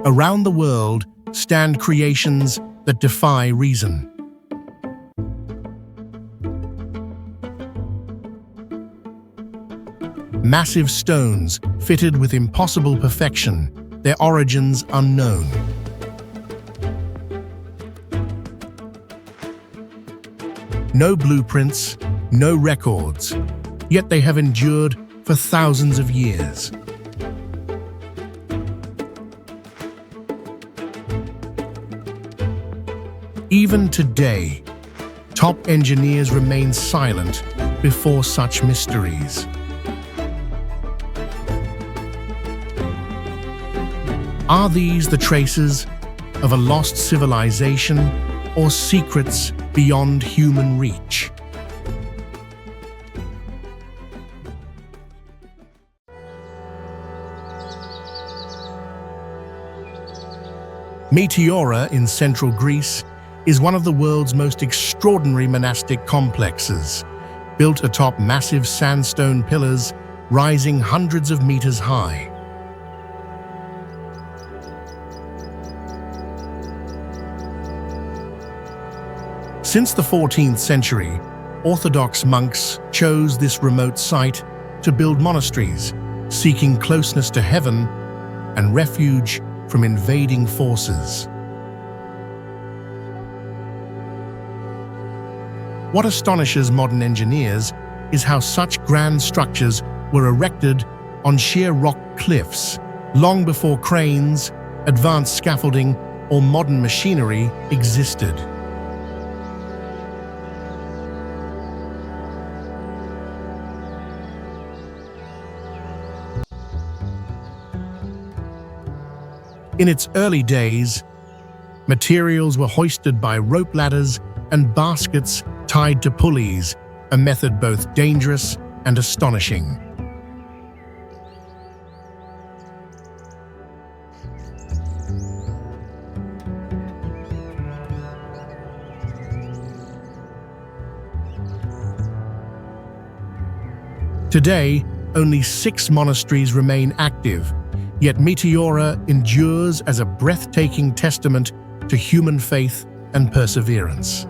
Around the world stand creations that defy reason. Massive stones fitted with impossible perfection, their origins unknown. No blueprints, no records, yet they have endured for thousands of years. Even today, top engineers remain silent before such mysteries. Are these the traces of a lost civilization or secrets beyond human reach? Meteora in central Greece is one of the world's most extraordinary monastic complexes, built atop massive sandstone pillars rising hundreds of meters high. Since the 14th century, Orthodox monks chose this remote site to build monasteries, seeking closeness to heaven and refuge from invading forces. What astonishes modern engineers is how such grand structures were erected on sheer rock cliffs, long before cranes, advanced scaffolding, or modern machinery existed. In its early days, materials were hoisted by rope ladders and baskets tied to pulleys, a method both dangerous and astonishing. Today, only 6 monasteries remain active, yet Meteora endures as a breathtaking testament to human faith and perseverance.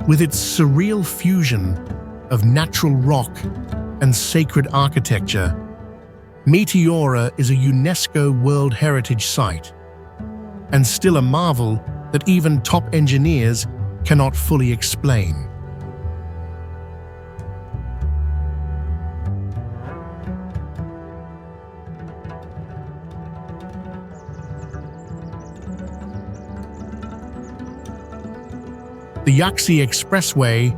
With its surreal fusion of natural rock and sacred architecture, Meteora is a UNESCO World Heritage Site, and still a marvel that even top engineers cannot fully explain. The Yaxi Expressway,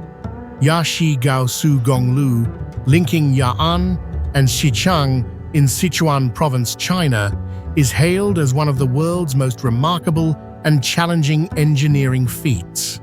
Yaxi Gaosu Gonglu, linking Ya'an and Xichang in Sichuan Province, China, is hailed as one of the world's most remarkable and challenging engineering feats.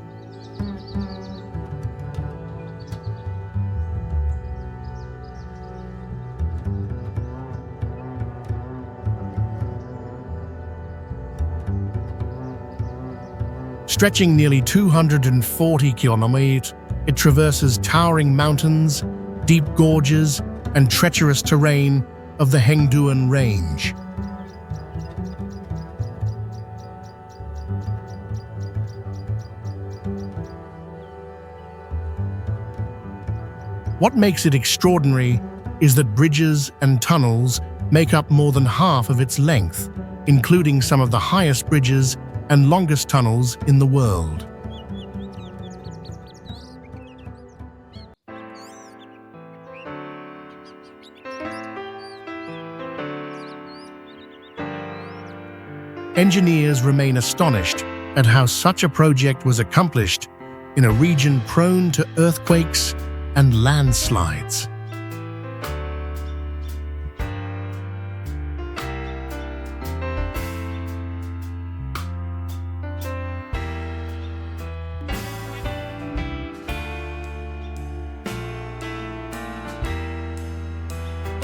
Stretching nearly 240 kilometers, it traverses towering mountains, deep gorges, and treacherous terrain of the Hengduan Range. What makes it extraordinary is that bridges and tunnels make up more than half of its length, including some of the highest bridges and longest tunnels in the world. Engineers remain astonished at how such a project was accomplished in a region prone to earthquakes and landslides.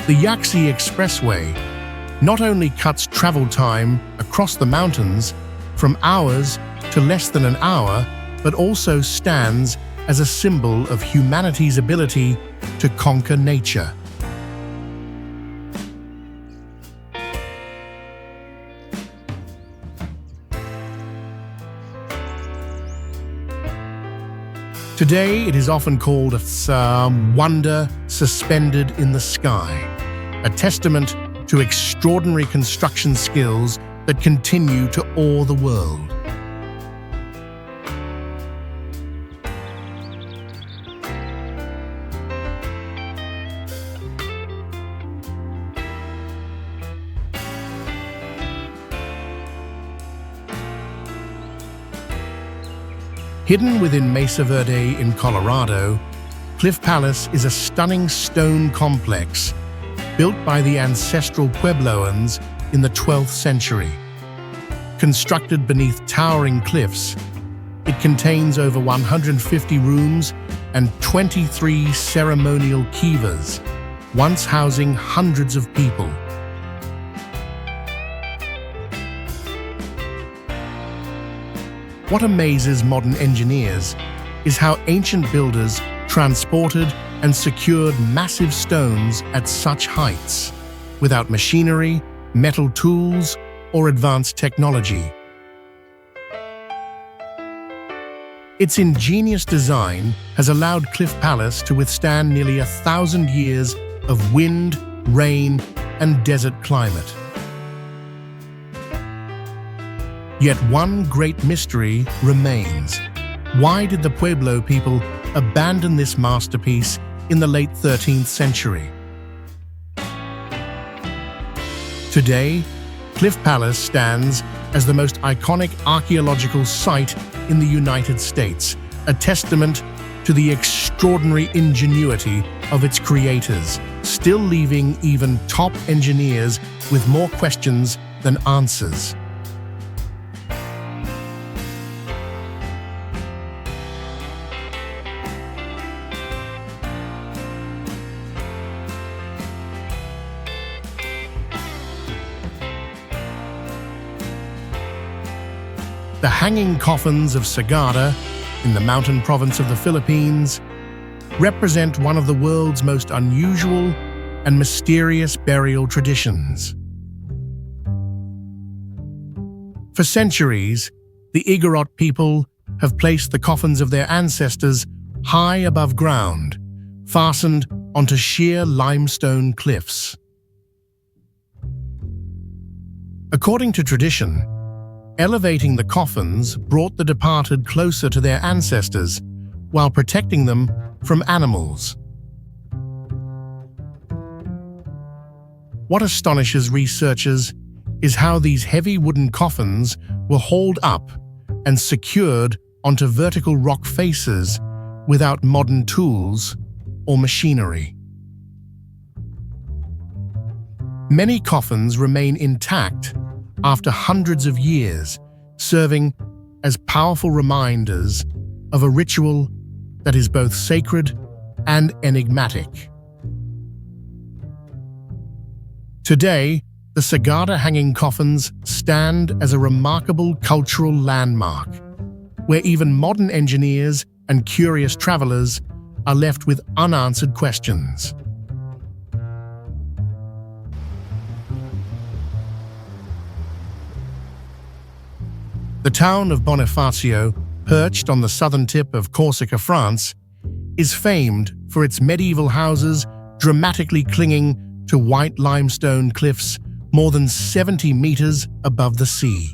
The Yaxi Expressway not only cuts travel time across the mountains from hours to less than an hour, but also stands as a symbol of humanity's ability to conquer nature. Today, it is often called a wonder suspended in the sky, a testament to extraordinary construction skills that continue to awe the world. Hidden within Mesa Verde in Colorado, Cliff Palace is a stunning stone complex built by the ancestral Puebloans in the 12th century. Constructed beneath towering cliffs, it contains over 150 rooms and 23 ceremonial kivas, once housing hundreds of people. What amazes modern engineers is how ancient builders transported and secured massive stones at such heights, without machinery, metal tools, or advanced technology. Its ingenious design has allowed Cliff Palace to withstand nearly 1,000 years of wind, rain, and desert climate. Yet one great mystery remains. Why did the Pueblo people abandon this masterpiece in the late 13th century? Today, Cliff Palace stands as the most iconic archaeological site in the United States, a testament to the extraordinary ingenuity of its creators, still leaving even top engineers with more questions than answers. The hanging coffins of Sagada, in the mountain province of the Philippines, represent one of the world's most unusual and mysterious burial traditions. For centuries, the Igorot people have placed the coffins of their ancestors high above ground, fastened onto sheer limestone cliffs. According to tradition, elevating the coffins brought the departed closer to their ancestors while protecting them from animals. What astonishes researchers is how these heavy wooden coffins were hauled up and secured onto vertical rock faces without modern tools or machinery. Many coffins remain intact after hundreds of years, serving as powerful reminders of a ritual that is both sacred and enigmatic. Today, the Sagada hanging coffins stand as a remarkable cultural landmark, where even modern engineers and curious travelers are left with unanswered questions. The town of Bonifacio, perched on the southern tip of Corsica, France, is famed for its medieval houses dramatically clinging to white limestone cliffs more than 70 meters above the sea.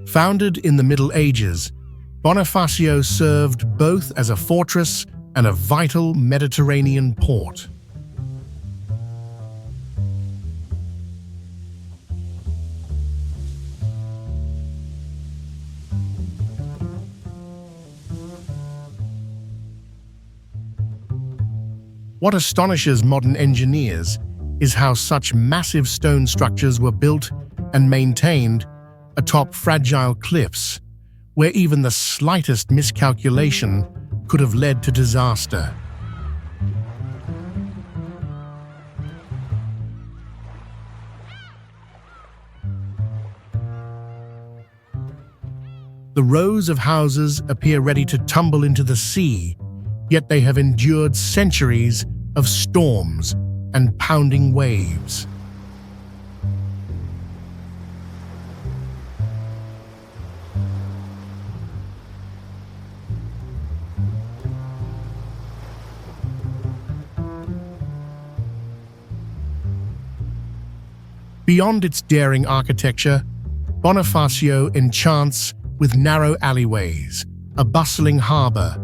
Founded in the Middle Ages, Bonifacio served both as a fortress and a vital Mediterranean port. What astonishes modern engineers is how such massive stone structures were built and maintained atop fragile cliffs, where even the slightest miscalculation could have led to disaster. The rows of houses appear ready to tumble into the sea, yet they have endured centuries of storms and pounding waves. Beyond its daring architecture, Bonifacio enchants with narrow alleyways, a bustling harbor,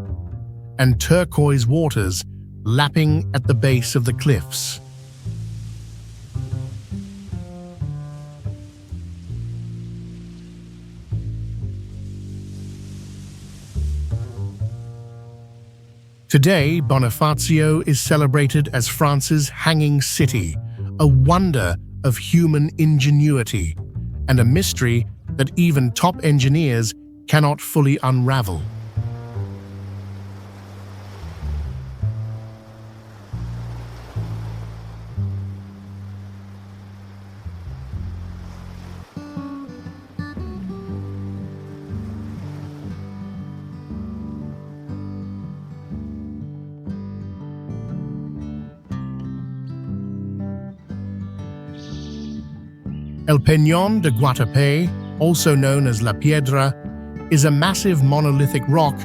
and turquoise waters lapping at the base of the cliffs. Today, Bonifacio is celebrated as France's hanging city, a wonder of human ingenuity, and a mystery that even top engineers cannot fully unravel. El Peñón de Guatapé, also known as La Piedra, is a massive monolithic rock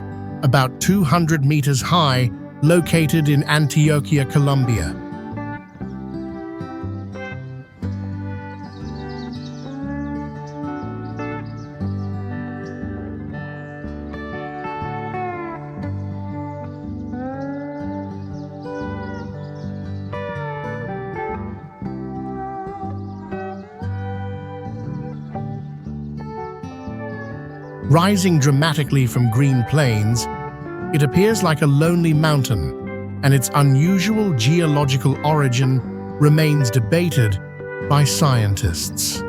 about 200 meters high located in Antioquia, Colombia. Rising dramatically from green plains, it appears like a lonely mountain, and its unusual geological origin remains debated by scientists.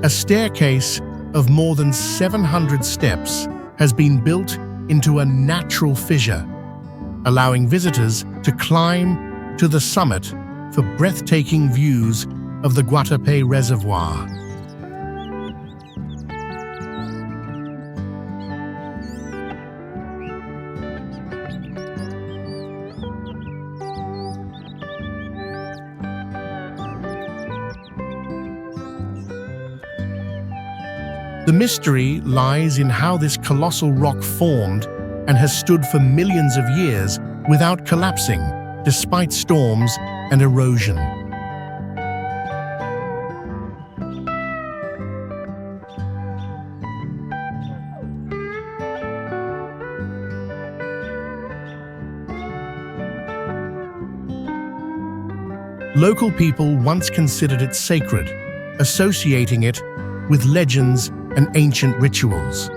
A staircase of more than 700 steps has been built into a natural fissure, allowing visitors to climb to the summit for breathtaking views of the Guatapé Reservoir. The mystery lies in how this colossal rock formed and has stood for millions of years without collapsing, despite storms and erosion. Local people once considered it sacred, associating it with legends and ancient rituals.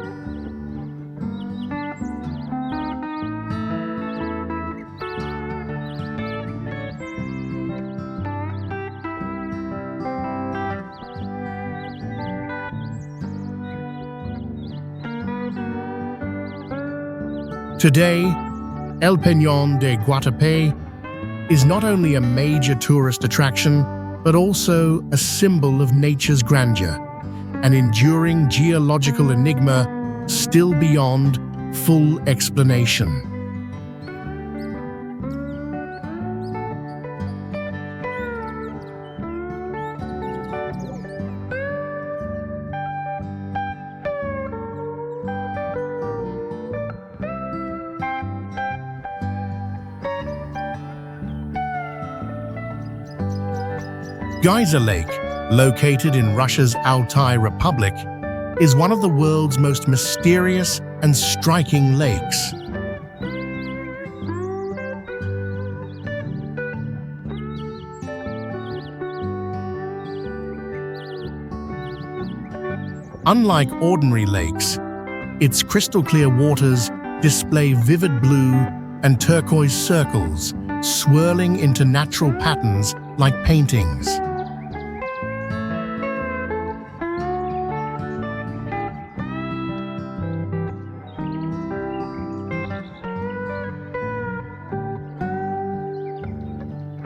Today, El Peñón de Guatapé is not only a major tourist attraction, but also a symbol of nature's grandeur, an enduring geological enigma still beyond full explanation. Geyser Lake, located in Russia's Altai Republic, is one of the world's most mysterious and striking lakes. Unlike ordinary lakes, its crystal-clear waters display vivid blue and turquoise circles, swirling into natural patterns like paintings.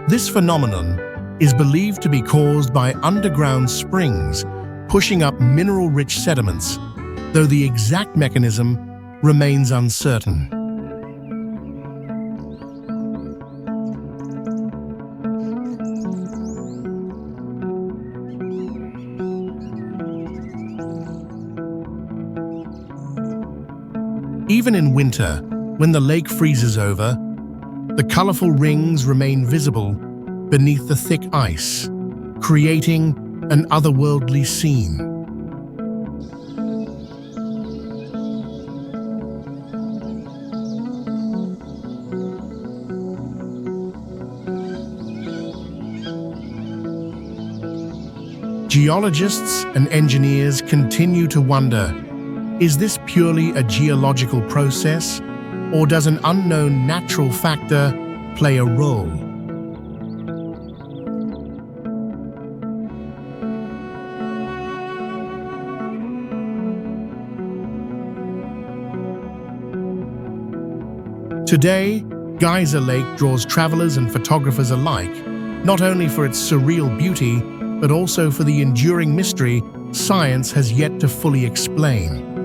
This phenomenon is believed to be caused by underground springs pushing up mineral-rich sediments, though the exact mechanism remains uncertain. Even in winter, when the lake freezes over, the colorful rings remain visible beneath the thick ice, creating an otherworldly scene. Geologists and engineers continue to wonder, is this purely a geological process, or does an unknown natural factor play a role? Today, Geyser Lake draws travelers and photographers alike, not only for its surreal beauty, but also for the enduring mystery science has yet to fully explain.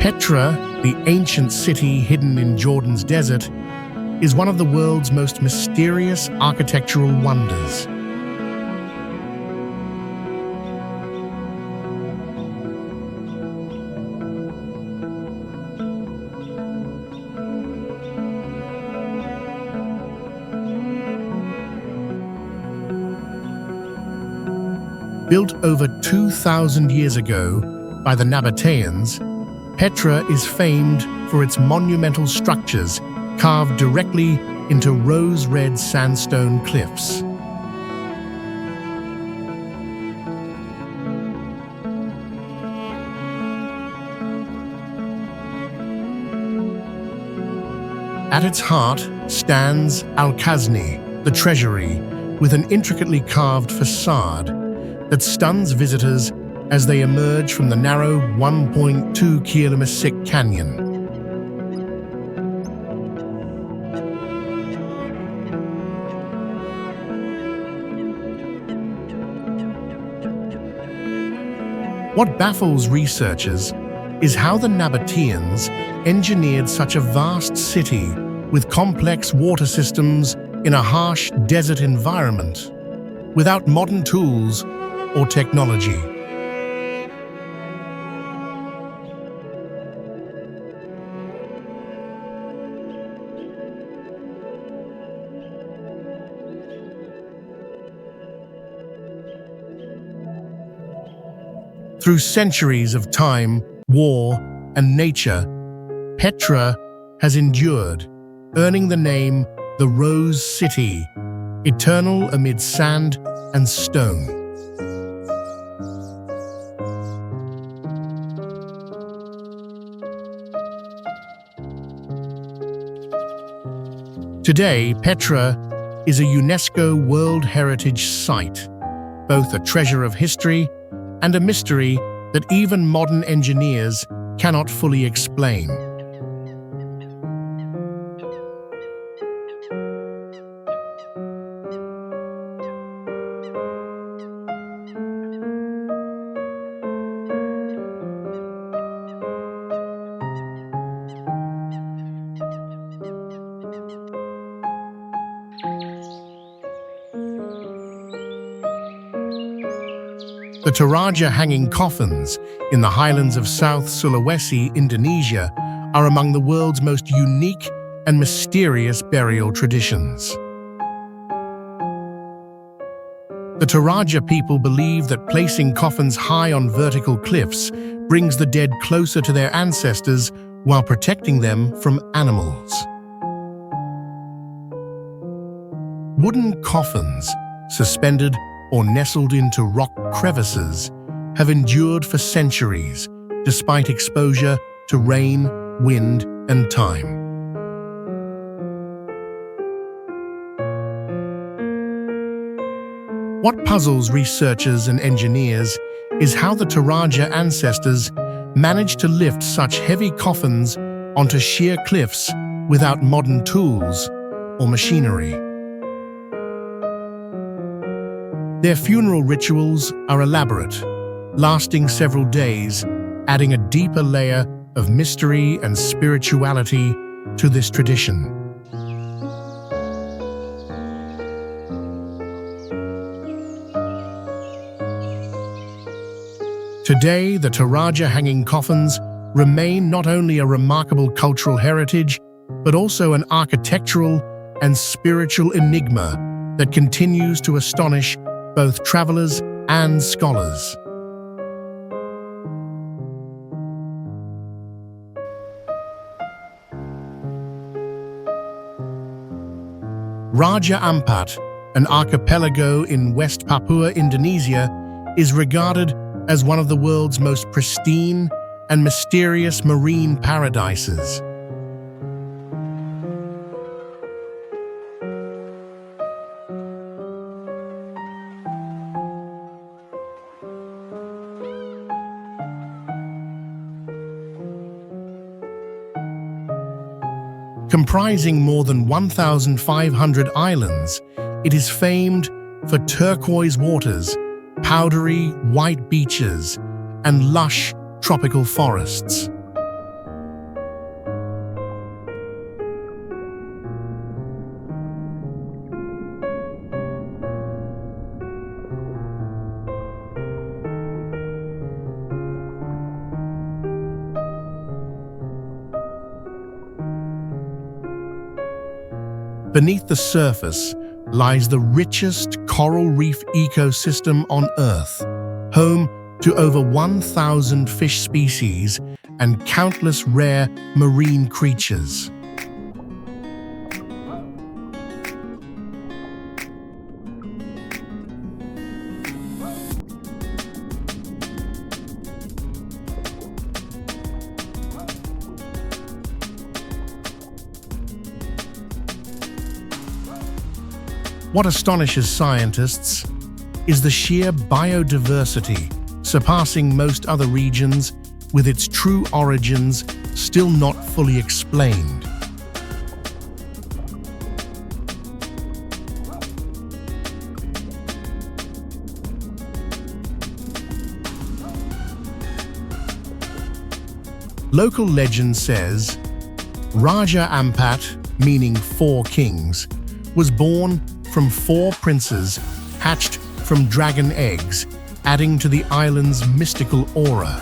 Petra, the ancient city hidden in Jordan's desert, is one of the world's most mysterious architectural wonders. Built over 2,000 years ago by the Nabateans, Petra is famed for its monumental structures carved directly into rose-red sandstone cliffs. At its heart stands Al-Khazni, the treasury, with an intricately carved facade that stuns visitors as they emerge from the narrow 1.2-kilometer canyon. What baffles researchers is how the Nabateans engineered such a vast city with complex water systems in a harsh desert environment, without modern tools or technology. Through centuries of time, war, and nature, Petra has endured, earning the name the Rose City, eternal amid sand and stone. Today, Petra is a UNESCO World Heritage Site, both a treasure of history and a mystery that even modern engineers cannot fully explain. The Toraja hanging coffins in the highlands of South Sulawesi, Indonesia, are among the world's most unique and mysterious burial traditions. The Toraja people believe that placing coffins high on vertical cliffs brings the dead closer to their ancestors while protecting them from animals. Wooden coffins, suspended or nestled into rock crevices, have endured for centuries, despite exposure to rain, wind, and time. What puzzles researchers and engineers is how the Toraja ancestors managed to lift such heavy coffins onto sheer cliffs without modern tools or machinery. Their funeral rituals are elaborate, lasting several days, adding a deeper layer of mystery and spirituality to this tradition. Today, the Toraja hanging coffins remain not only a remarkable cultural heritage, but also an architectural and spiritual enigma that continues to astonish both travelers and scholars. Raja Ampat, an archipelago in West Papua, Indonesia, is regarded as one of the world's most pristine and mysterious marine paradises. Comprising more than 1,500 islands, it is famed for turquoise waters, powdery white beaches, and lush tropical forests. Beneath the surface lies the richest coral reef ecosystem on Earth, home to over 1,000 fish species and countless rare marine creatures. What astonishes scientists is the sheer biodiversity, surpassing most other regions, with its true origins still not fully explained. Local legend says Raja Ampat, meaning four kings, was born from four princes hatched from dragon eggs, adding to the island's mystical aura.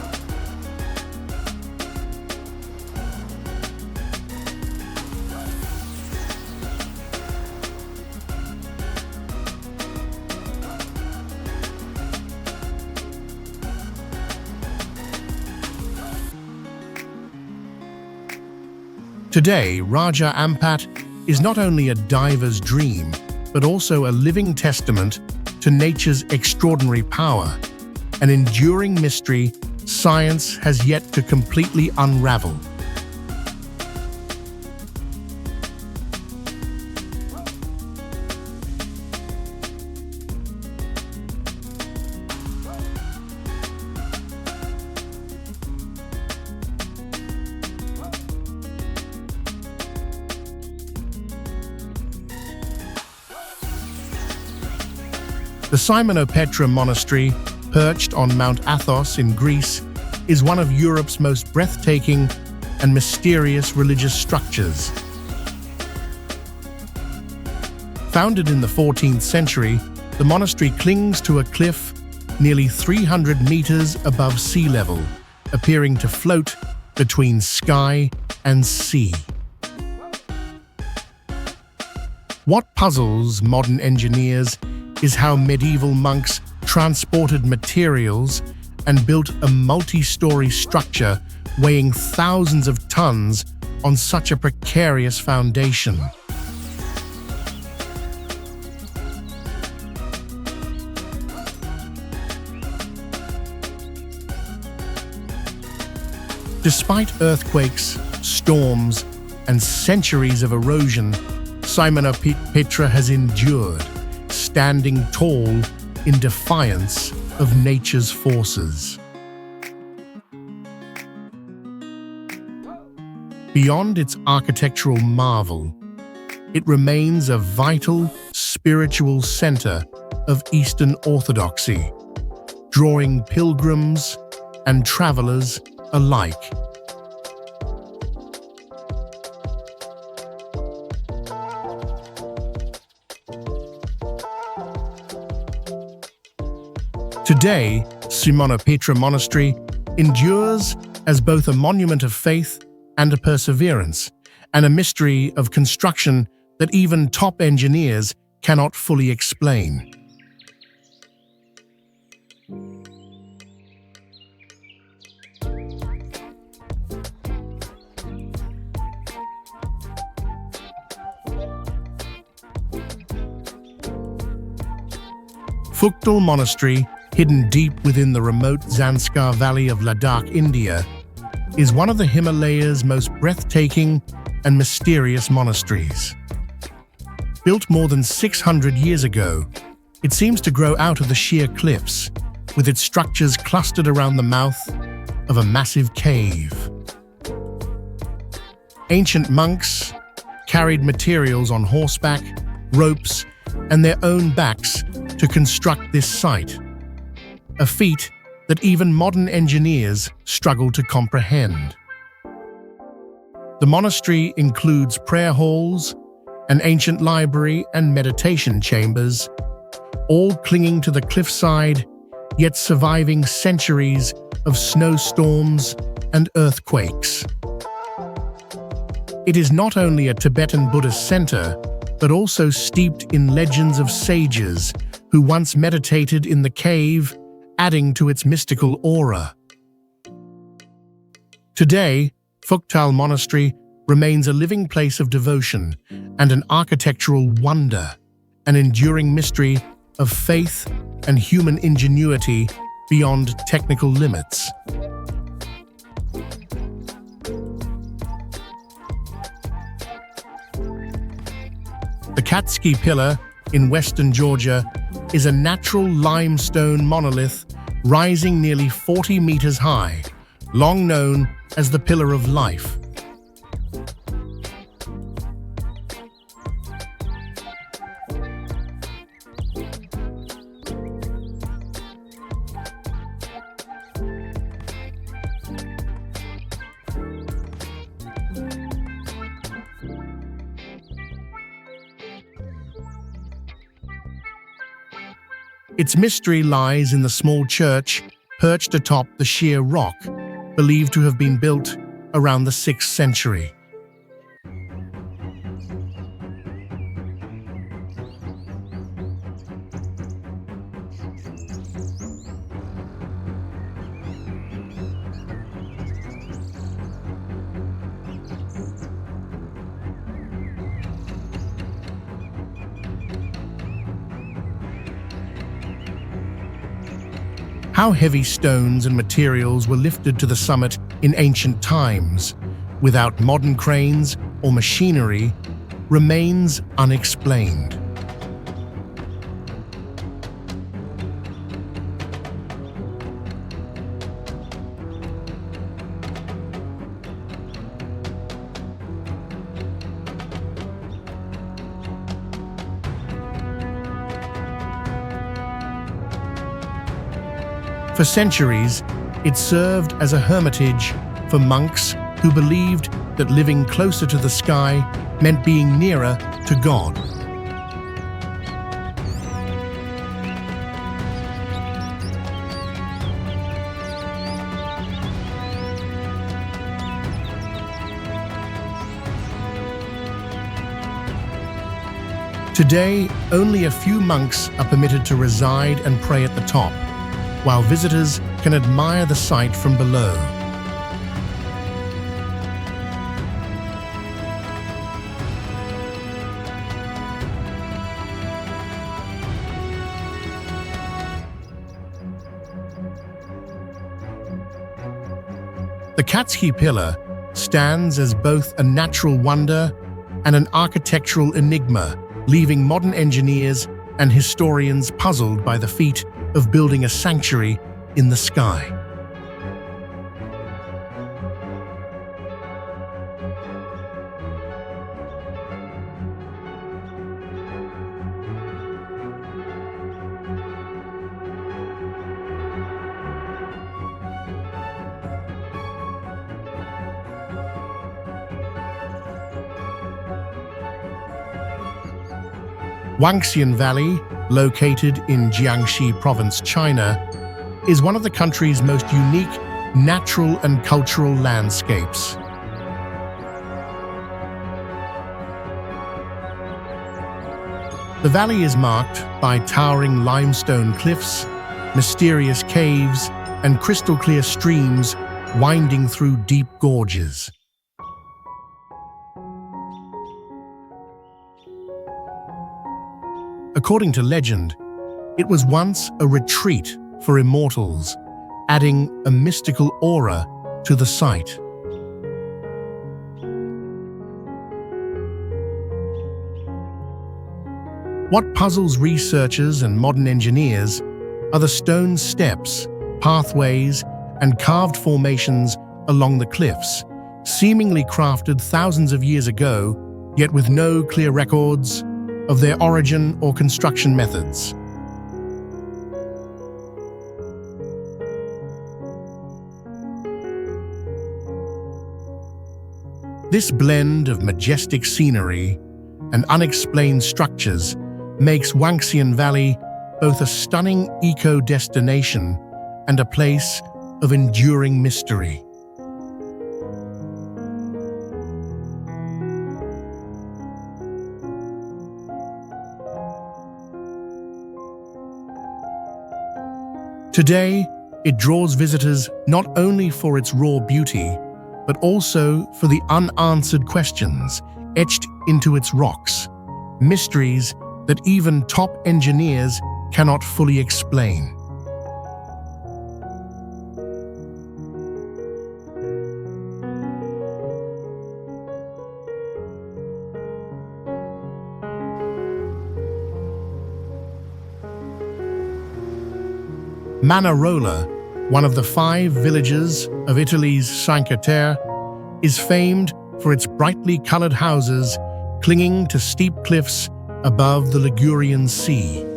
Today, Raja Ampat is not only a diver's dream, but also a living testament to nature's extraordinary power, an enduring mystery science has yet to completely unravel. The Simonopetra Monastery, perched on Mount Athos in Greece, is one of Europe's most breathtaking and mysterious religious structures. Founded in the 14th century, the monastery clings to a cliff nearly 300 meters above sea level, appearing to float between sky and sea. What puzzles modern engineers is how medieval monks transported materials and built a multi-story structure weighing thousands of tons on such a precarious foundation. Despite earthquakes, storms, and centuries of erosion, Simona Petra has endured, standing tall in defiance of nature's forces. Beyond its architectural marvel, it remains a vital spiritual center of Eastern Orthodoxy, drawing pilgrims and travelers alike. Today, Simona Petra Monastery endures as both a monument of faith and a perseverance, and a mystery of construction that even top engineers cannot fully explain. Phuktal Monastery, hidden deep within the remote Zanskar Valley of Ladakh, India, is one of the Himalayas' most breathtaking and mysterious monasteries. Built more than 600 years ago, it seems to grow out of the sheer cliffs, with its structures clustered around the mouth of a massive cave. Ancient monks carried materials on horseback, ropes, and their own backs to construct this site, a feat that even modern engineers struggle to comprehend. The monastery includes prayer halls, an ancient library, and meditation chambers, all clinging to the cliffside, yet surviving centuries of snowstorms and earthquakes. It is not only a Tibetan Buddhist center, but also steeped in legends of sages who once meditated in the cave, adding to its mystical aura. Today, Phuktal Monastery remains a living place of devotion and an architectural wonder, an enduring mystery of faith and human ingenuity beyond technical limits. The Katsky Pillar in western Georgia is a natural limestone monolith rising nearly 40 meters high, long known as the Pillar of Life. Its mystery lies in the small church perched atop the sheer rock, believed to have been built around the 6th century. How heavy stones and materials were lifted to the summit in ancient times, without modern cranes or machinery, remains unexplained. For centuries, it served as a hermitage for monks who believed that living closer to the sky meant being nearer to God. Today, only a few monks are permitted to reside and pray at the top, while visitors can admire the site from below. The Cat's Pillar stands as both a natural wonder and an architectural enigma, leaving modern engineers and historians puzzled by the feat of building a sanctuary in the sky. Huangxian Valley, located in Jiangxi Province, China, is one of the country's most unique natural and cultural landscapes. The valley is marked by towering limestone cliffs, mysterious caves, and crystal-clear streams winding through deep gorges. According to legend, it was once a retreat for immortals, adding a mystical aura to the site. What puzzles researchers and modern engineers are the stone steps, pathways, and carved formations along the cliffs, seemingly crafted thousands of years ago, yet with no clear records of their origin or construction methods. This blend of majestic scenery and unexplained structures makes Huangxian Valley both a stunning eco-destination and a place of enduring mystery. Today, it draws visitors not only for its raw beauty, but also for the unanswered questions etched into its rocks, mysteries that even top engineers cannot fully explain. Manarola, one of the 5 villages of Italy's Cinque Terre, is famed for its brightly colored houses clinging to steep cliffs above the Ligurian Sea.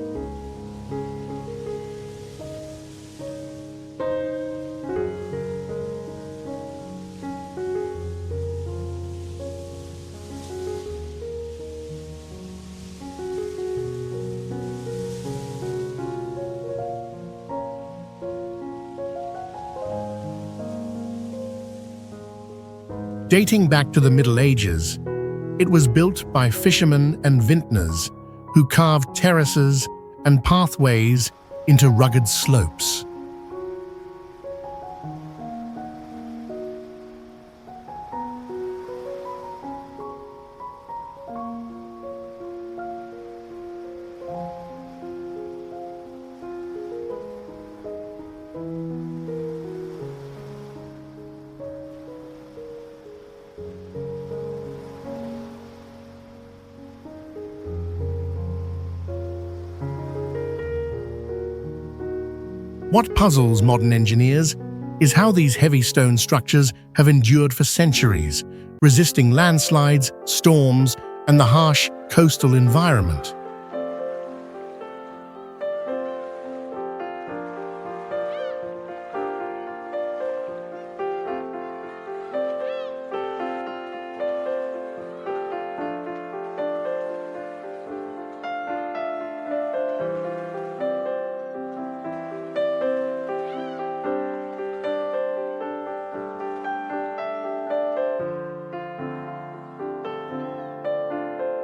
Dating back to the Middle Ages, it was built by fishermen and vintners who carved terraces and pathways into rugged slopes. What puzzles modern engineers is how these heavy stone structures have endured for centuries, resisting landslides, storms, and the harsh coastal environment.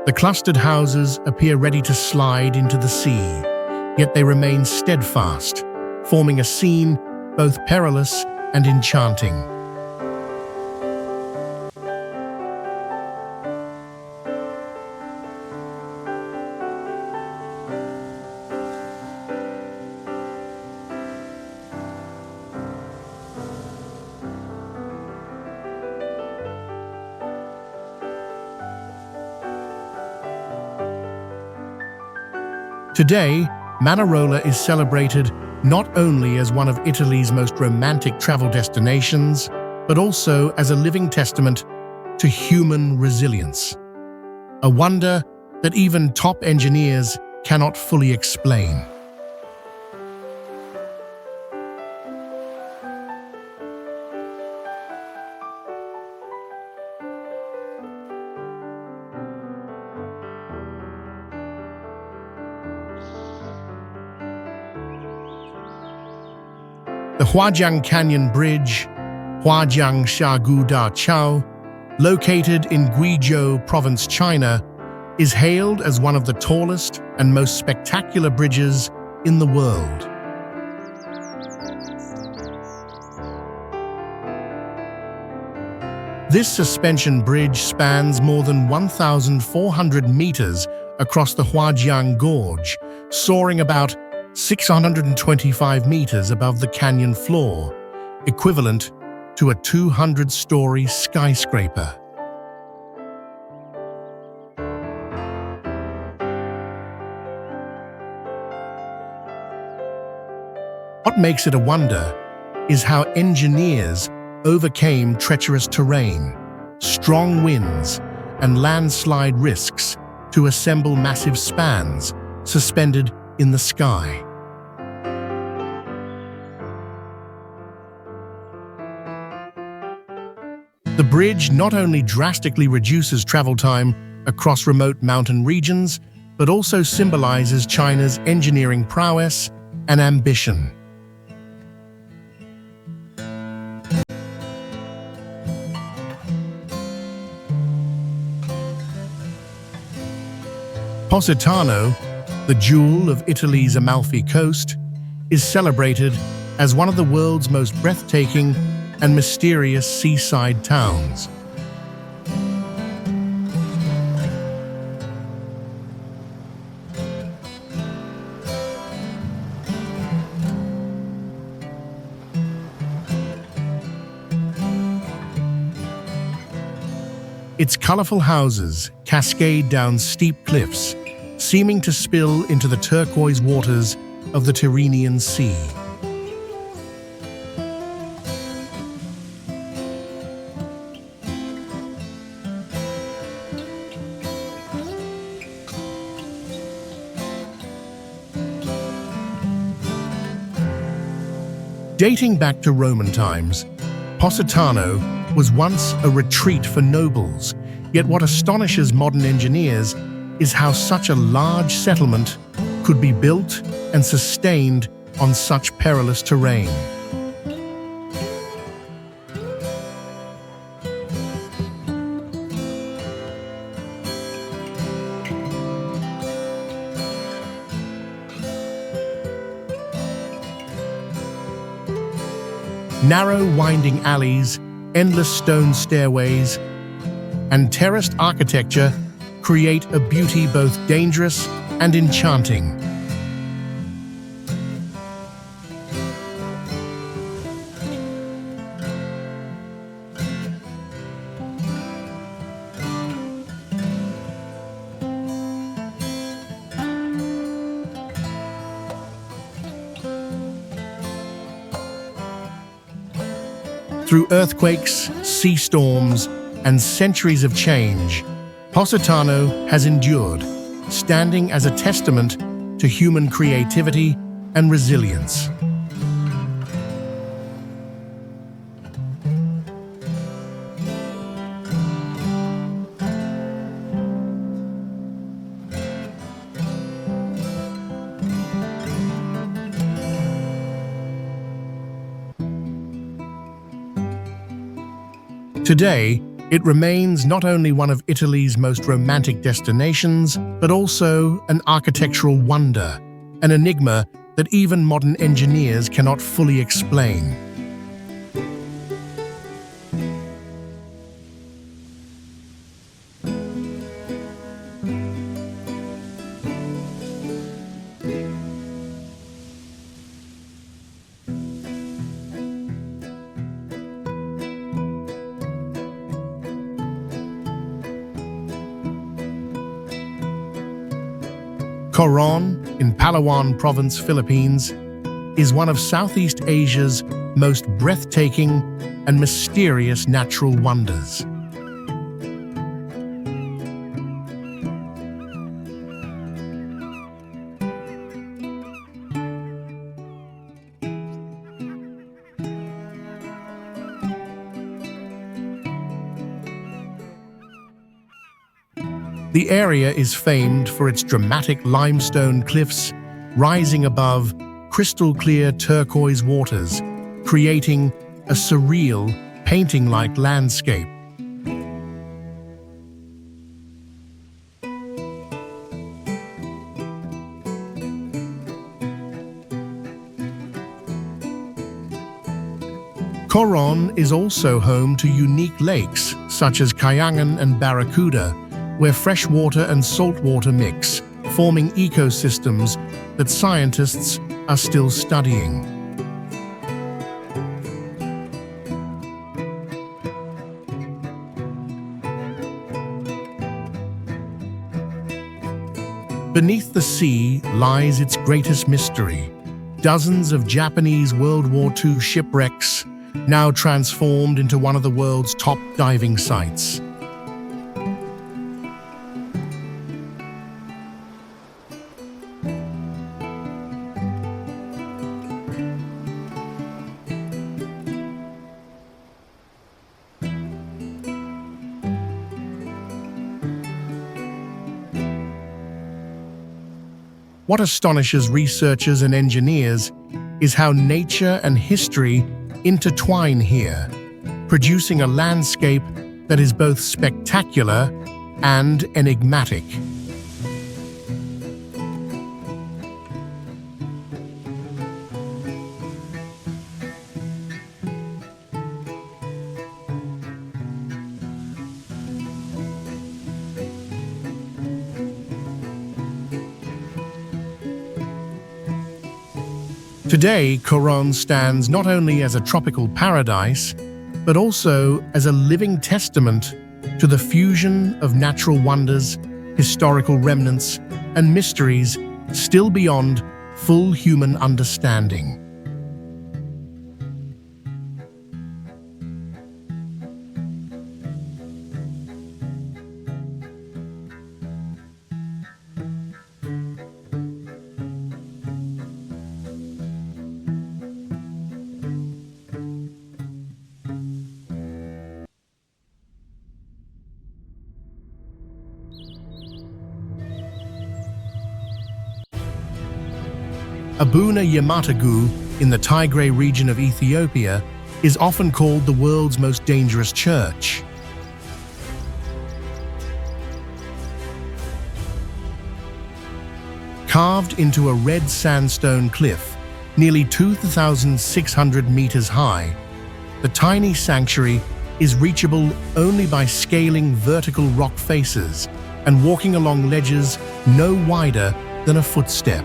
The clustered houses appear ready to slide into the sea, yet they remain steadfast, forming a scene both perilous and enchanting. Today, Manarola is celebrated not only as one of Italy's most romantic travel destinations, but also as a living testament to human resilience. A wonder that even top engineers cannot fully explain. The Huajiang Canyon Bridge, Huajiang Shagu Da Chao, located in Guizhou Province, China, is hailed as one of the tallest and most spectacular bridges in the world. This suspension bridge spans more than 1,400 meters across the Huajiang Gorge, soaring about 625 meters above the canyon floor, equivalent to a 200-story skyscraper. What makes it a wonder is how engineers overcame treacherous terrain, strong winds, and landslide risks to assemble massive spans suspended in the sky. The bridge not only drastically reduces travel time across remote mountain regions, but also symbolizes China's engineering prowess and ambition. Positano, the jewel of Italy's Amalfi Coast, is celebrated as one of the world's most breathtaking and mysterious seaside towns. Its colorful houses cascade down steep cliffs, seeming to spill into the turquoise waters of the Tyrrhenian Sea. Dating back to Roman times, Positano was once a retreat for nobles, yet what astonishes modern engineers is how such a large settlement could be built and sustained on such perilous terrain. Narrow winding alleys, endless stone stairways, and terraced architecture create a beauty both dangerous and enchanting. Through earthquakes, sea storms, and centuries of change, Positano has endured, standing as a testament to human creativity and resilience. Today, It remains not only one of Italy's most romantic destinations, but also an architectural wonder, an enigma that even modern engineers cannot fully explain. Coron, in Palawan Province, Philippines, is one of Southeast Asia's most breathtaking and mysterious natural wonders. The area is famed for its dramatic limestone cliffs rising above crystal-clear turquoise waters, creating a surreal, painting-like landscape. Coron is also home to unique lakes such as Kayangan and Barracuda, where fresh water and salt water mix, forming ecosystems that scientists are still studying. Beneath the sea lies its greatest mystery: dozens of Japanese World War II shipwrecks, now transformed into one of the world's top diving sites. What astonishes researchers and engineers is how nature and history intertwine here, producing a landscape that is both spectacular and enigmatic. Today, Coron stands not only as a tropical paradise, but also as a living testament to the fusion of natural wonders, historical remnants, and mysteries still beyond full human understanding. Abuna Yamatagu in the Tigray region of Ethiopia is often called the world's most dangerous church. Carved into a red sandstone cliff, nearly 2,600 meters high, the tiny sanctuary is reachable only by scaling vertical rock faces and walking along ledges no wider than a footstep.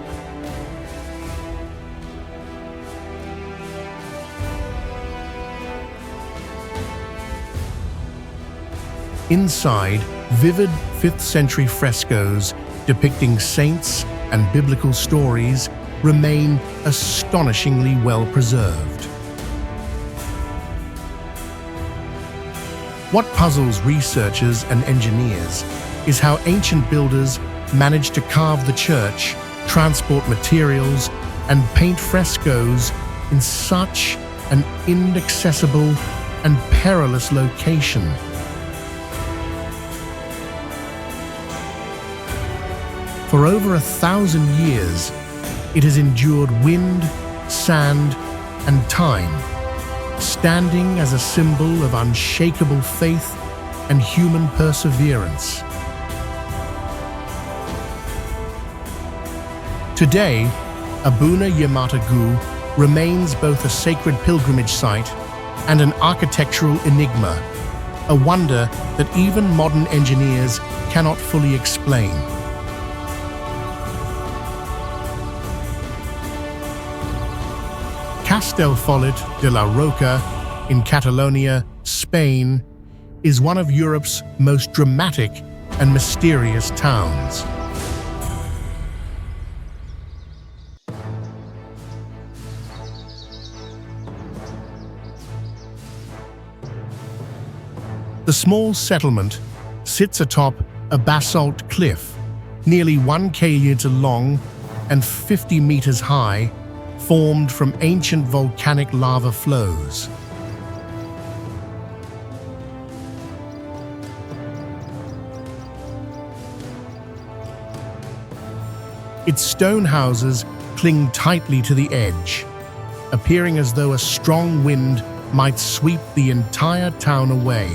Inside, vivid 5th century frescoes depicting saints and biblical stories remain astonishingly well preserved. What puzzles researchers and engineers is how ancient builders managed to carve the church, transport materials, and paint frescoes in such an inaccessible and perilous location. For over 1,000 years, it has endured wind, sand, and time, standing as a symbol of unshakable faith and human perseverance. Today, Abuna Yamata-gu remains both a sacred pilgrimage site and an architectural enigma, a wonder that even modern engineers cannot fully explain. Castellfollit de la Roca in Catalonia, Spain, is one of Europe's most dramatic and mysterious towns. The small settlement sits atop a basalt cliff, nearly 1 kilometer long and 50 meters high, formed from ancient volcanic lava flows. Its stone houses cling tightly to the edge, appearing as though a strong wind might sweep the entire town away.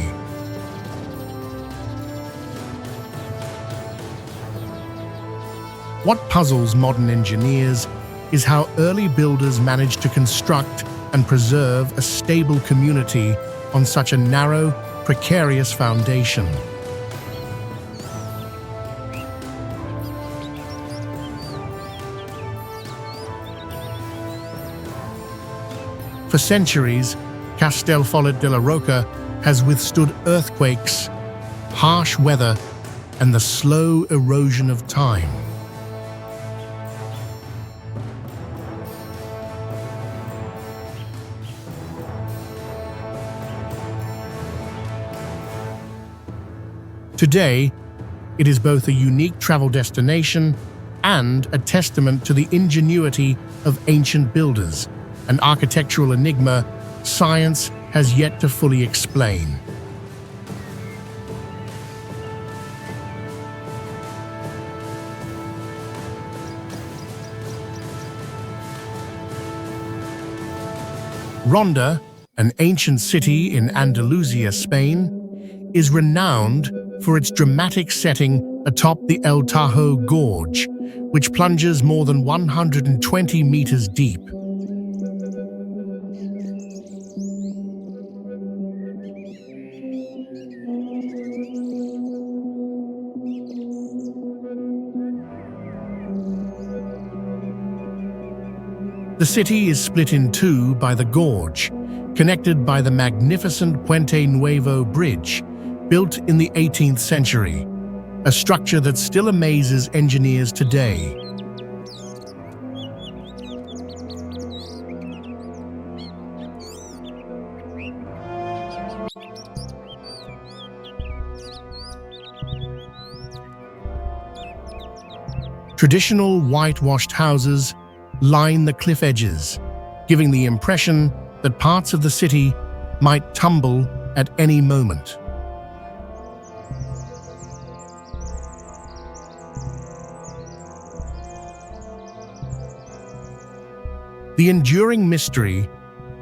What puzzles modern engineers is how early builders managed to construct and preserve a stable community on such a narrow, precarious foundation. For centuries, Castellfollit de la Roca has withstood earthquakes, harsh weather, and the slow erosion of time. Today, it is both a unique travel destination and a testament to the ingenuity of ancient builders, an architectural enigma science has yet to fully explain. Ronda, an ancient city in Andalusia, Spain, is renowned for its dramatic setting atop the El Tajo Gorge, which plunges more than 120 meters deep. The city is split in two by the gorge, connected by the magnificent Puente Nuevo Bridge, built in the 18th century, a structure that still amazes engineers today. Traditional whitewashed houses line the cliff edges, giving the impression that parts of the city might tumble at any moment. The enduring mystery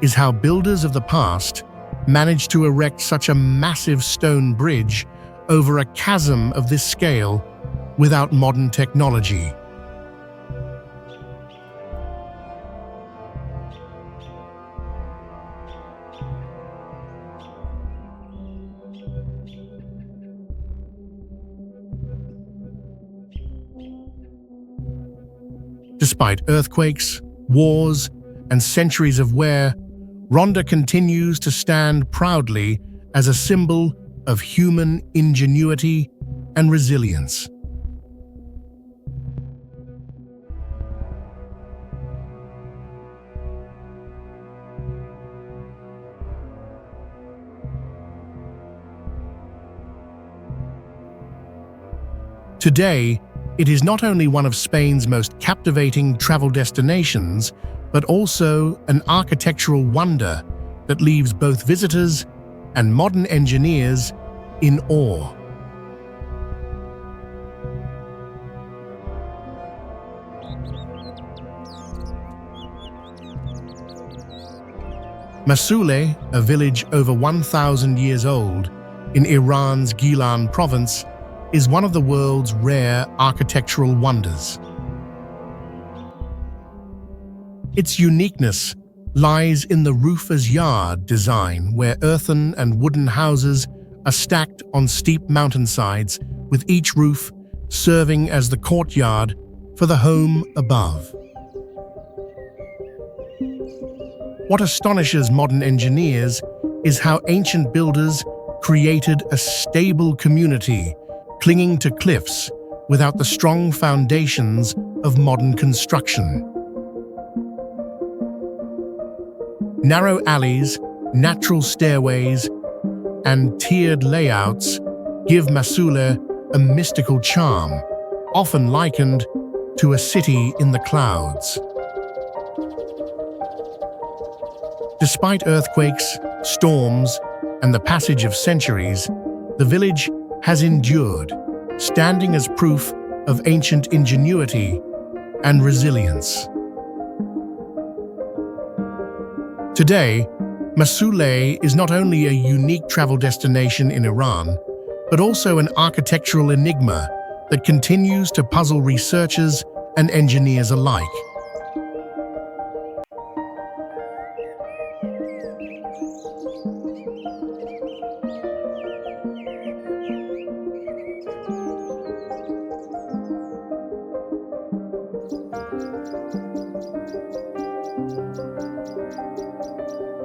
is how builders of the past managed to erect such a massive stone bridge over a chasm of this scale without modern technology. Despite earthquakes, wars, and centuries of wear, Ronda continues to stand proudly as a symbol of human ingenuity and resilience. Today, it is not only one of Spain's most captivating travel destinations, but also an architectural wonder that leaves both visitors and modern engineers in awe. Masule, a village over 1,000 years old, in Iran's Gilan province, is one of the world's rare architectural wonders. Its uniqueness lies in the roofer's yard design, where earthen and wooden houses are stacked on steep mountainsides, with each roof serving as the courtyard for the home above. What astonishes modern engineers is how ancient builders created a stable community clinging to cliffs without the strong foundations of modern construction. Narrow alleys, natural stairways, and tiered layouts give Mosul a mystical charm, often likened to a city in the clouds. Despite earthquakes, storms, and the passage of centuries, the village has endured, standing as proof of ancient ingenuity and resilience. Today, Mosul is not only a unique travel destination in Iran, but also an architectural enigma that continues to puzzle researchers and engineers alike.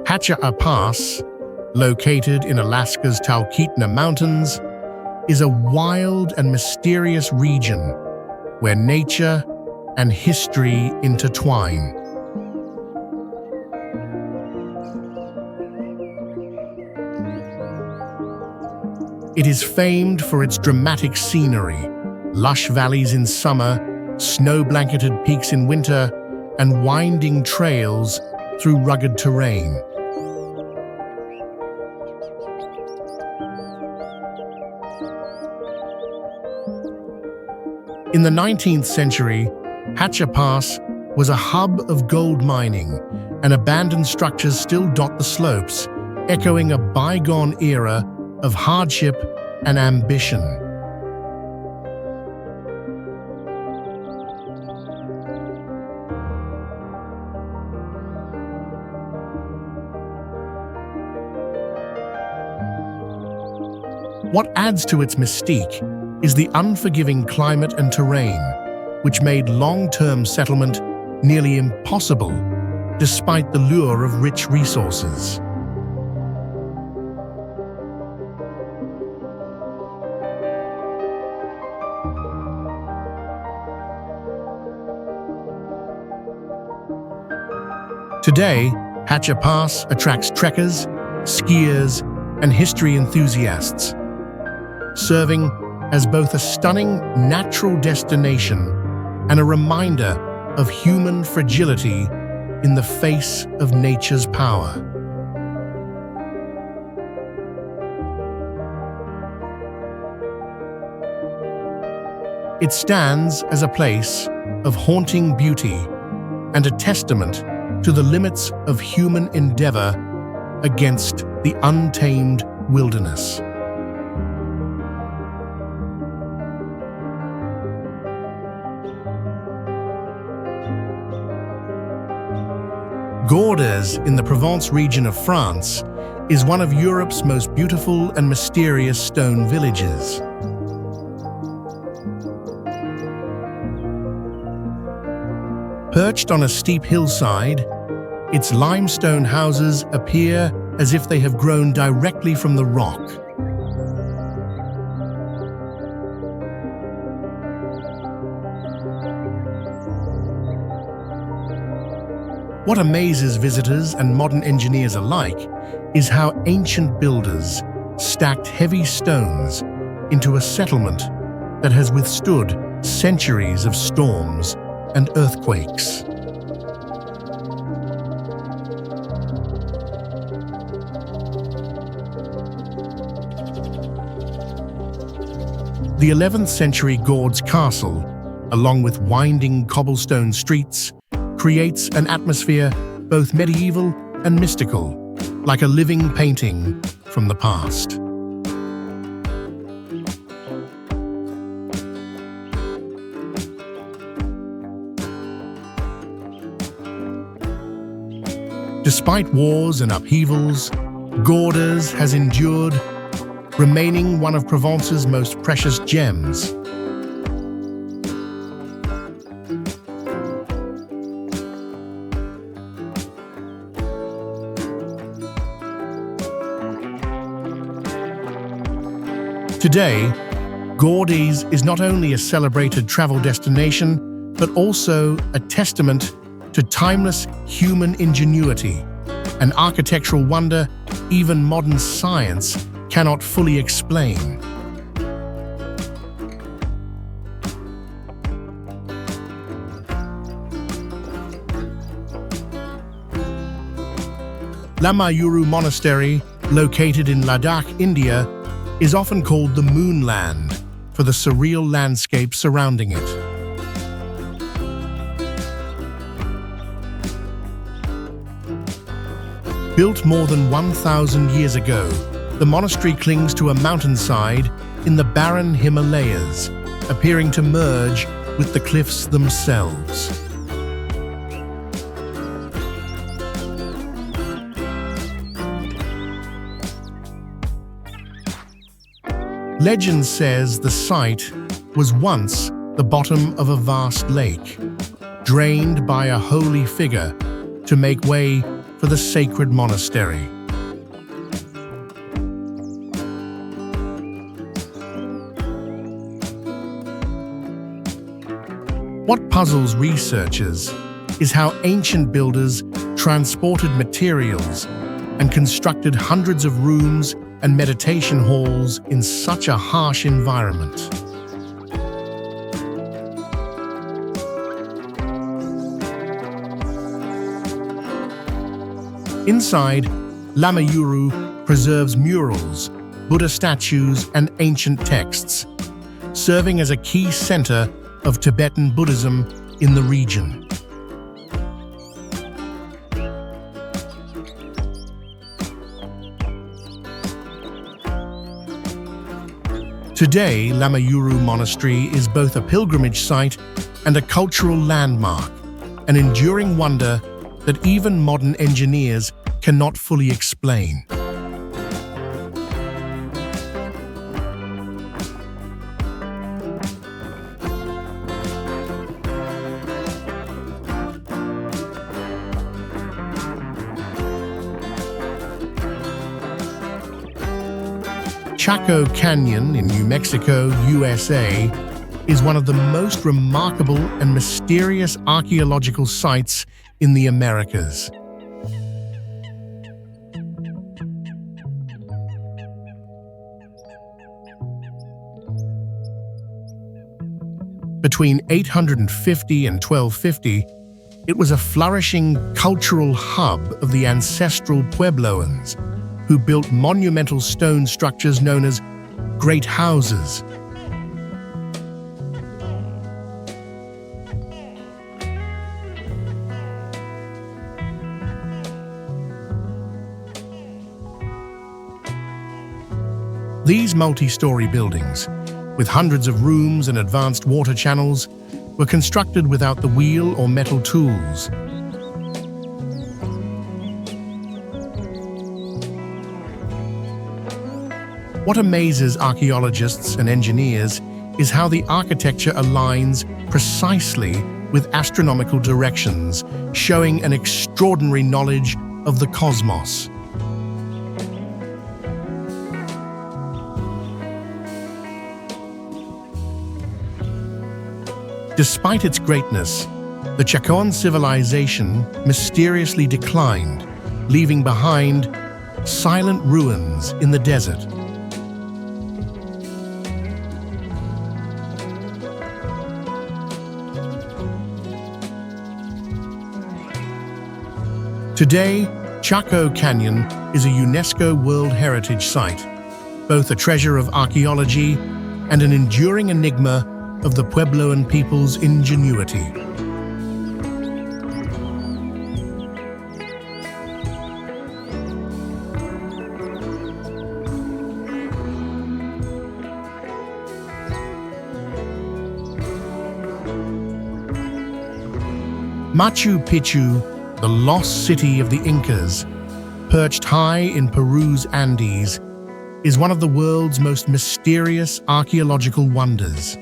Hacha Pass, located in Alaska's Talkeetna Mountains, is a wild and mysterious region where nature and history intertwine. It is famed for its dramatic scenery, lush valleys in summer, snow-blanketed peaks in winter, and winding trails through rugged terrain. In the 19th century, Hacha Pass was a hub of gold mining, and abandoned structures still dot the slopes, echoing a bygone era of hardship and ambition. What adds to its mystique is the unforgiving climate and terrain, which made long-term settlement nearly impossible, despite the lure of rich resources. Today, Hacha Pass attracts trekkers, skiers, and history enthusiasts, serving as both a stunning natural destination and a reminder of human fragility in the face of nature's power. It stands as a place of haunting beauty and a testament to the limits of human endeavor against the untamed wilderness. Gordes, in the Provence region of France, is one of Europe's most beautiful and mysterious stone villages. Perched on a steep hillside, its limestone houses appear as if they have grown directly from the rock. What amazes visitors and modern engineers alike is how ancient builders stacked heavy stones into a settlement that has withstood centuries of storms and earthquakes. The 11th century Gordes Castle, along with winding cobblestone streets, creates an atmosphere both medieval and mystical, like a living painting from the past. Despite wars and upheavals, Gordes has endured, remaining one of Provence's most precious gems. Today, Gordes is not only a celebrated travel destination, but also a testament to timeless human ingenuity, an architectural wonder even modern science cannot fully explain. Lamayuru Monastery, located in Ladakh, India, is often called the Moonland for the surreal landscape surrounding it. Built more than 1,000 years ago, the monastery clings to a mountainside in the barren Himalayas, appearing to merge with the cliffs themselves. Legend says the site was once the bottom of a vast lake, drained by a holy figure to make way for the sacred monastery. What puzzles researchers is how ancient builders transported materials and constructed hundreds of rooms and meditation halls in such a harsh environment. Inside, Lamayuru preserves murals, Buddha statues, and ancient texts, serving as a key center of Tibetan Buddhism in the region. Today, Lamayuru Monastery is both a pilgrimage site and a cultural landmark, an enduring wonder that even modern engineers cannot fully explain. Chaco Canyon in New Mexico, USA, is one of the most remarkable and mysterious archaeological sites in the Americas. Between 850 and 1250, it was a flourishing cultural hub of the ancestral Puebloans, who built monumental stone structures known as great houses. These multi-story buildings, with hundreds of rooms and advanced water channels, were constructed without the wheel or metal tools. What amazes archaeologists and engineers is how the architecture aligns precisely with astronomical directions, showing an extraordinary knowledge of the cosmos. Despite its greatness, the Chacoan civilization mysteriously declined, leaving behind silent ruins in the desert. Today, Chaco Canyon is a UNESCO World Heritage Site, both a treasure of archaeology and an enduring enigma of the Puebloan people's ingenuity. Machu Picchu the lost city of the Incas, perched high in Peru's Andes, is one of the world's most mysterious archaeological wonders.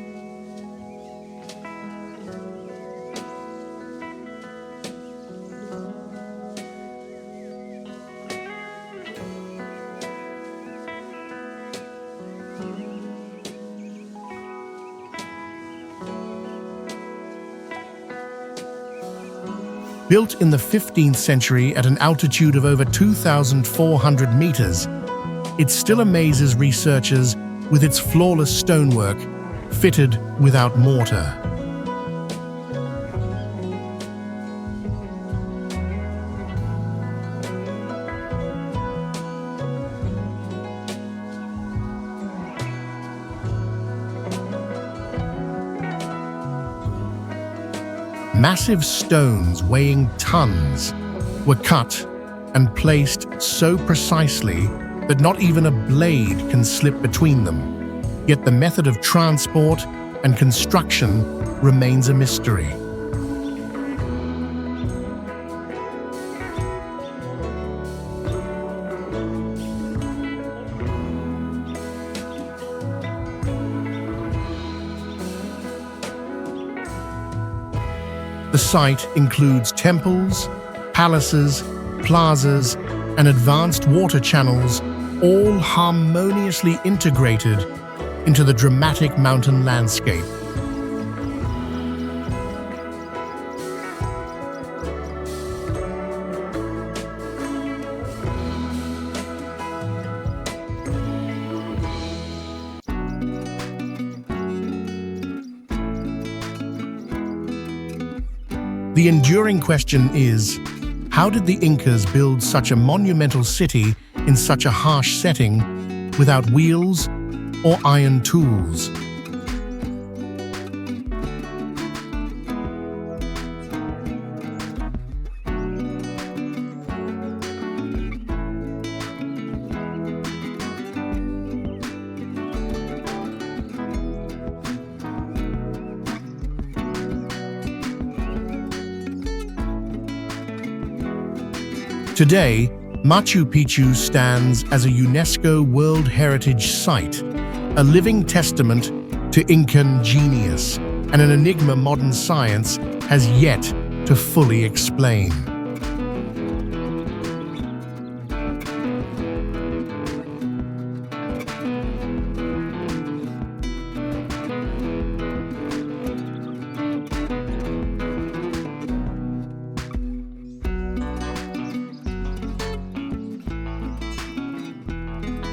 Built in the 15th century at an altitude of over 2,400 meters, it still amazes researchers with its flawless stonework, fitted without mortar. Massive stones weighing tons were cut and placed so precisely that not even a blade can slip between them. Yet the method of transport and construction remains a mystery. The site includes temples, palaces, plazas, and advanced water channels, all harmoniously integrated into the dramatic mountain landscape. The enduring question is, how did the Incas build such a monumental city in such a harsh setting without wheels or iron tools? Today, Machu Picchu stands as a UNESCO World Heritage Site, a living testament to Incan genius and an enigma modern science has yet to fully explain.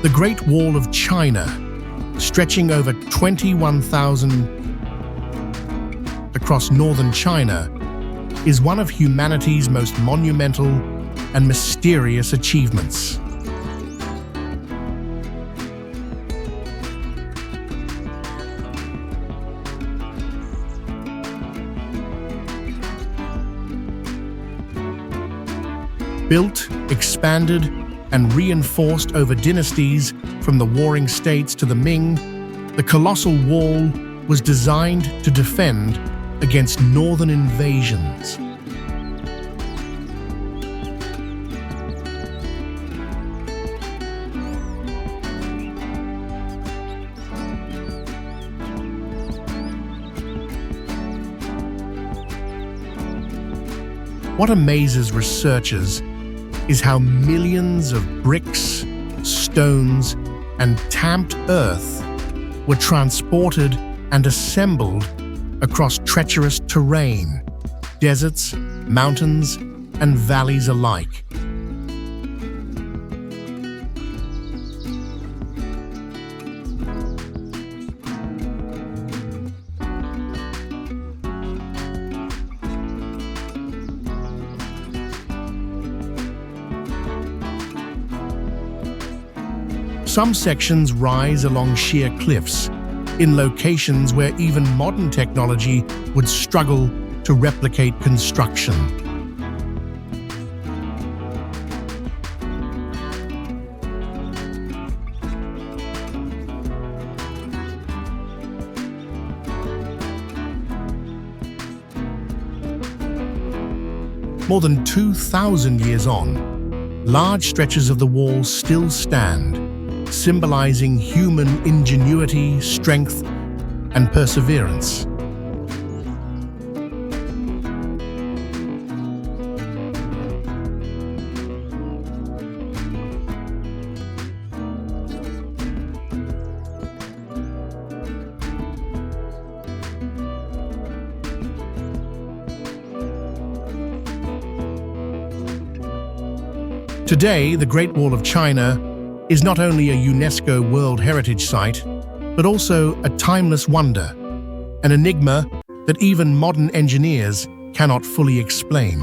The Great Wall of China, stretching over 21,000 across northern China, is one of humanity's most monumental and mysterious achievements. Built, expanded, and reinforced over dynasties from the Warring States to the Ming, the colossal wall was designed to defend against northern invasions. What amazes researchers is how millions of bricks, stones, and tamped earth were transported and assembled across treacherous terrain, deserts, mountains, and valleys alike. Some sections rise along sheer cliffs, in locations where even modern technology would struggle to replicate construction. More than 2,000 years on, large stretches of the wall still stand, symbolizing human ingenuity, strength, and perseverance. Today, the Great Wall of China is not only a UNESCO World Heritage Site, but also a timeless wonder, an enigma that even modern engineers cannot fully explain.